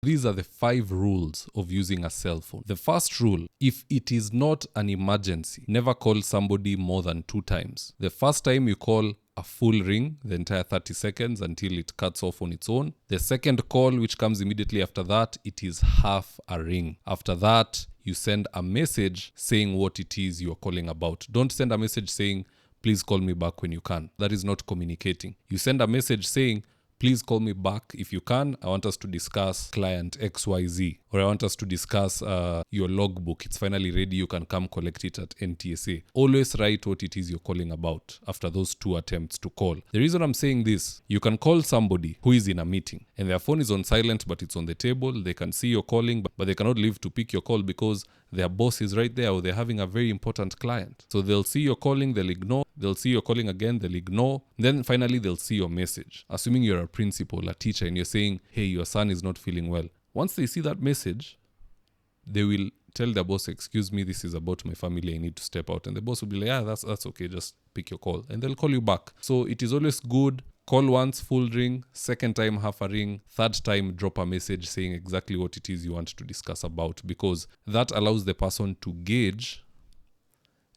These are the 5 rules of using a cell phone. The first rule, if it is not an emergency, never call somebody more than 2 times. The first time you call a full ring, the entire 30 seconds until it cuts off on its own. The second call, which comes immediately after that, it is half a ring. After that, you send a message saying what it is you are calling about. Don't send a message saying, please call me back when you can. That is not communicating. You send a message saying, please call me back if you can. I want us to discuss client XYZ. Or I want us to discuss your logbook. It's finally ready. You can come collect it at NTSA. Always write what it is you're calling about after those 2 attempts to call. The reason I'm saying this, you can call somebody who is in a meeting and their phone is on silent but it's on the table. They can see you're calling but they cannot leave to pick your call because their boss is right there or they're having a very important client. So they'll see you're calling, they'll ignore. They'll see you're calling again, they'll ignore. Then finally they'll see your message. Assuming you're a principal, a teacher, and you're saying, hey, your son is not feeling well. Once they see that message, they will tell their boss, excuse me, this is about my family, I need to step out. And the boss will be like, yeah, that's okay, just pick your call. And they'll call you back. So it is always good. Call once, full ring. Second time, half a ring. Third time, drop a message saying exactly what it is you want to discuss about, because that allows the person to gauge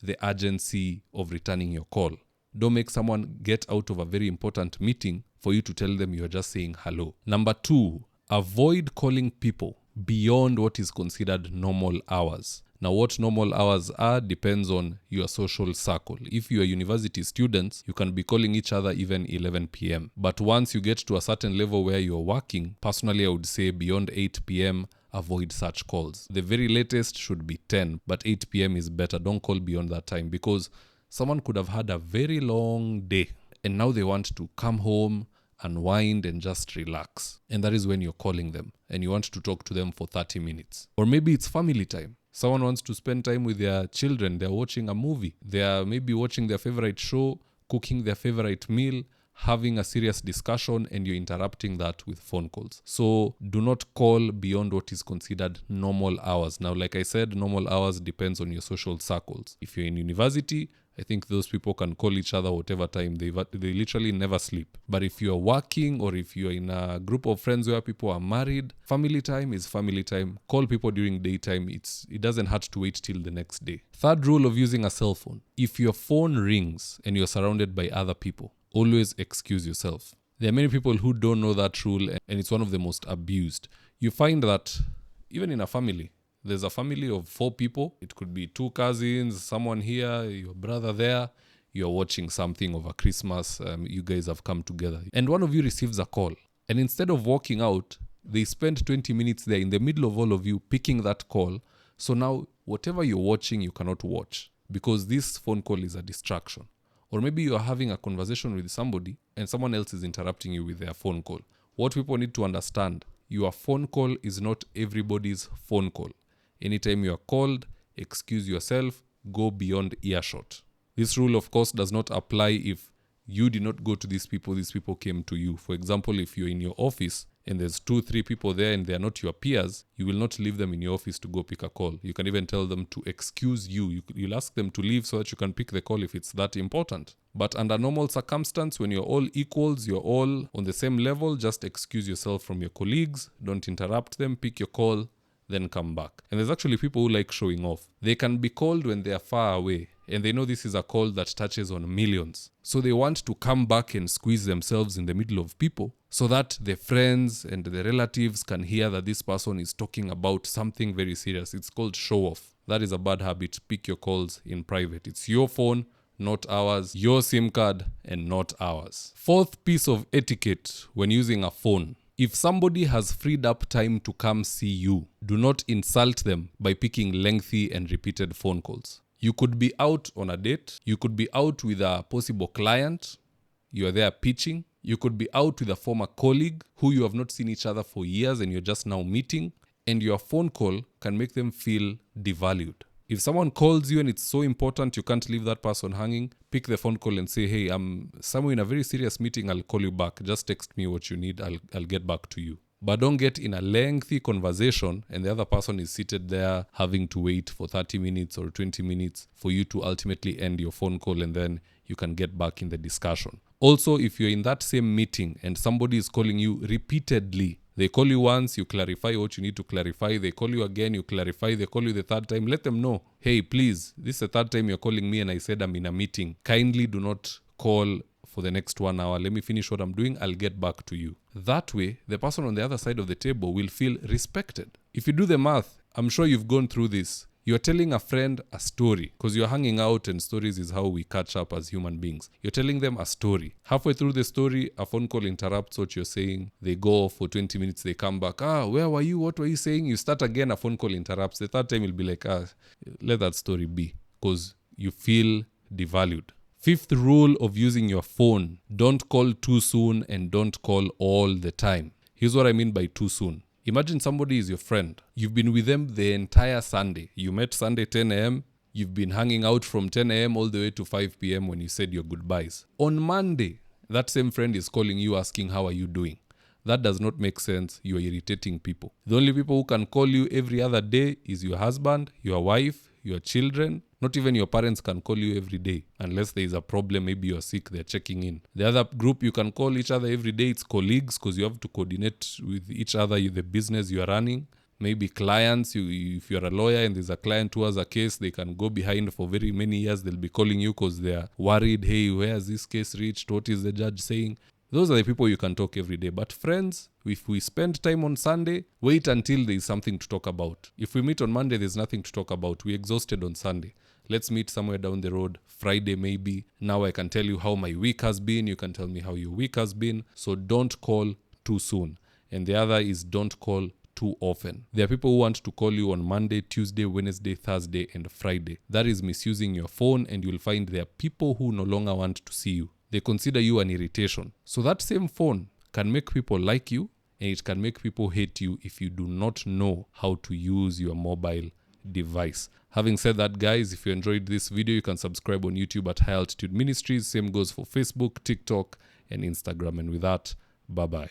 the urgency of returning your call. Don't make someone get out of a very important meeting for you to tell them you're just saying hello. Number 2, avoid calling people beyond what is considered normal hours. Now, what normal hours are depends on your social circle. If you are university students, you can be calling each other even 11 p.m. But once you get to a certain level where you're working, personally, I would say beyond 8 p.m., avoid such calls. The very latest should be 10, but 8 p.m. is better. Don't call beyond that time because someone could have had a very long day and now they want to come home, unwind and just relax. And that is when you're calling them and you want to talk to them for 30 minutes. Or maybe it's family time. Someone wants to spend time with their children. They're watching a movie. They're maybe watching their favorite show, cooking their favorite meal, having a serious discussion, and you're interrupting that with phone calls. So do not call beyond what is considered normal hours. Now, like I said, normal hours depends on your social circles. If you're in university, I think those people can call each other whatever time. They literally never sleep. But if you're working or if you're in a group of friends where people are married, family time is family time. Call people during daytime. It doesn't have to wait till the next day. Third rule of using a cell phone. If your phone rings and you're surrounded by other people, always excuse yourself. There are many people who don't know that rule and it's one of the most abused. You find that even in a family, there's a family of 4 people. It could be 2 cousins, someone here, your brother there. You're watching something over Christmas. You guys have come together. And one of you receives a call. And instead of walking out, they spend 20 minutes there in the middle of all of you picking that call. So now, whatever you're watching, you cannot watch because this phone call is a distraction. Or maybe you're having a conversation with somebody and someone else is interrupting you with their phone call. What people need to understand, your phone call is not everybody's phone call. Anytime you are called, excuse yourself, go beyond earshot. This rule, of course, does not apply if you did not go to these people came to you. For example, if you're in your office and there's 2-3 people there and they're not your peers, you will not leave them in your office to go pick a call. You can even tell them to excuse you. You'll ask them to leave so that you can pick the call if it's that important. But under normal circumstance, when you're all equals, you're all on the same level, just excuse yourself from your colleagues. Don't interrupt them, pick your call, then come back. And there's actually people who like showing off. They can be called when they are far away and they know this is a call that touches on millions. So they want to come back and squeeze themselves in the middle of people so that the friends and the relatives can hear that this person is talking about something very serious. It's called show off. That is a bad habit. Pick your calls in private. It's your phone, not ours, your SIM card and not ours. Fourth piece of etiquette when using a phone. If somebody has freed up time to come see you, do not insult them by picking lengthy and repeated phone calls. You could be out on a date. You could be out with a possible client. You are there pitching. You could be out with a former colleague who you have not seen each other for years and you're just now meeting. And your phone call can make them feel devalued. If someone calls you and it's so important you can't leave that person hanging, pick the phone call and say, hey, I'm somewhere in a very serious meeting, I'll call you back. Just text me what you need, I'll get back to you. But don't get in a lengthy conversation and the other person is seated there having to wait for 30 minutes or 20 minutes for you to ultimately end your phone call and then you can get back in the discussion. Also, if you're in that same meeting and somebody is calling you repeatedly, They call you once, you clarify what you need to clarify. They call you again, you clarify. They call you the third time. Let them know, hey, please, this is the third time you're calling me and I said I'm in a meeting. Kindly do not call for the next 1 hour. Let me finish what I'm doing. I'll get back to you. That way, the person on the other side of the table will feel respected. If you do the math, I'm sure you've gone through this. You're telling a friend a story because you're hanging out and stories is how we catch up as human beings. You're telling them a story. Halfway through the story, a phone call interrupts what you're saying. They go off for 20 minutes. They come back. Where were you? What were you saying? You start again. A phone call interrupts. The third time you'll be like, let that story be, because you feel devalued. Fifth rule of using your phone: don't call too soon and don't call all the time. Here's what I mean by too soon. Imagine somebody is your friend. You've been with them the entire Sunday. You met Sunday 10 a.m. You've been hanging out from 10 a.m. all the way to 5 p.m. when you said your goodbyes. On Monday, that same friend is calling you asking, how are you doing? That does not make sense. You are irritating people. The only people who can call you every other day is your husband, your wife, your children. Not even your parents can call you every day unless there is a problem. Maybe you're sick, they're checking in. The other group you can call each other every day, it's colleagues, because you have to coordinate with each other, the business you are running. Maybe clients, if you're a lawyer and there's a client who has a case, they can go behind for very many years. They'll be calling you because they're worried, hey, where has this case reached? What is the judge saying? Those are the people you can talk every day. But friends, if we spend time on Sunday, wait until there is something to talk about. If we meet on Monday, there's nothing to talk about. We're exhausted on Sunday. Let's meet somewhere down the road, Friday maybe. Now I can tell you how my week has been. You can tell me how your week has been. So don't call too soon. And the other is don't call too often. There are people who want to call you on Monday, Tuesday, Wednesday, Thursday, and Friday. That is misusing your phone, and you'll find there are people who no longer want to see you. They consider you an irritation. So that same phone can make people like you, and it can make people hate you if you do not know how to use your mobile device. Having said that, guys, if you enjoyed this video, you can subscribe on YouTube at High Altitude Ministries. Same goes for Facebook, TikTok, and Instagram. And with that, bye-bye.